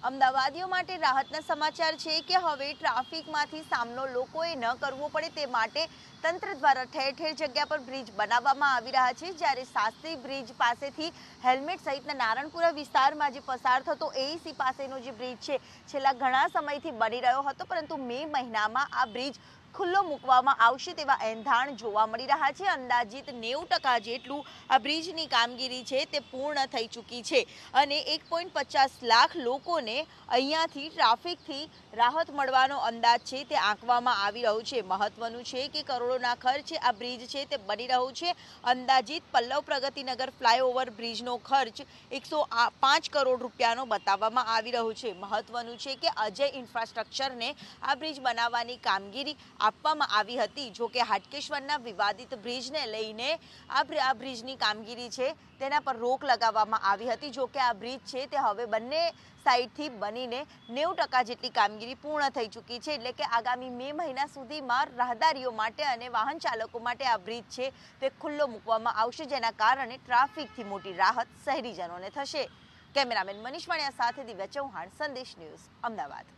અમદાવાદીઓ માટે રાહતના સમાચાર છે કે હવે ટ્રાફિકમાંથી સામનો લોકોએ ન કરવો પડે તે માટે તંત્ર દ્વારા ઠેર ઠેર જગ્યા પર બ્રિજ બનાવવામાં આવી રહ્યા છે। જ્યારે શાસ્ત્રી બ્રિજ પાસેથી હેલ્મેટ સહિતના નારણપુરા વિસ્તારમાં જે પસાર થતો એઈસી પાસેનો જે બ્રિજ છે છેલ્લા ઘણા સમયથી બની રહ્યો હતો, પરંતુ મે મહિનામાં આ બ્રિજ ખુલ્લો મૂકવામાં આવશે તેવા એંધાણ જોવા મળી રહ્યા છે। અંદાજિત 90% જેટલું આ બ્રિજની કામગીરી છે તે પૂર્ણ થઈ ચૂકી છે અને 1.50 લાખ લોકોને અહીંયાથી ટ્રાફિકથી રાહત મળવાનો અંદાજ છે તે આંકવામાં આવી રહ્યો છે। મહત્વનું છે કે કરોડોના ખર્ચે આ બ્રિજ છે તે બની રહ્યું છે। અંદાજિત પલ્લવ પ્રગતિનગર ફ્લાયઓવર બ્રિજનો ખર્ચ 105 કરોડ રૂપિયાનો બતાવવામાં આવી રહ્યો છે। મહત્વનું છે કે અજય ઇન્ફ્રાસ્ટ્રક્ચરને આ બ્રિજ બનાવવાની કામગીરી આપવામાં આવી હતી। જો કે હાટકેશ્વરના વિવાદિત બ્રિજને લઈને આ બ્રિજની કામગીરી છે તેના પર રોક લગાવવામાં આવી હતી। જો કે આ બ્રિજ છે તે હવે બંને સાઈડથી બનીને 90% જેટલી કામગીરી પૂર્ણ થઈ ચૂકી છે, એટલે કે આગામી મે મહિના સુધીમાં રાહદારીઓ માટે અને વાહન ચાલકો માટે આ બ્રિજ છે તે ખુલ્લો મૂકવામાં આવશે, જેના કારણે ટ્રાફિકથી મોટી રાહત શહેરીજનોને થશે। કેમેરામેન મનીષ વાણિયા સાથે દિવ્યા ચૌહાણ, સંદેશ ન્યૂઝ, અમદાવાદ।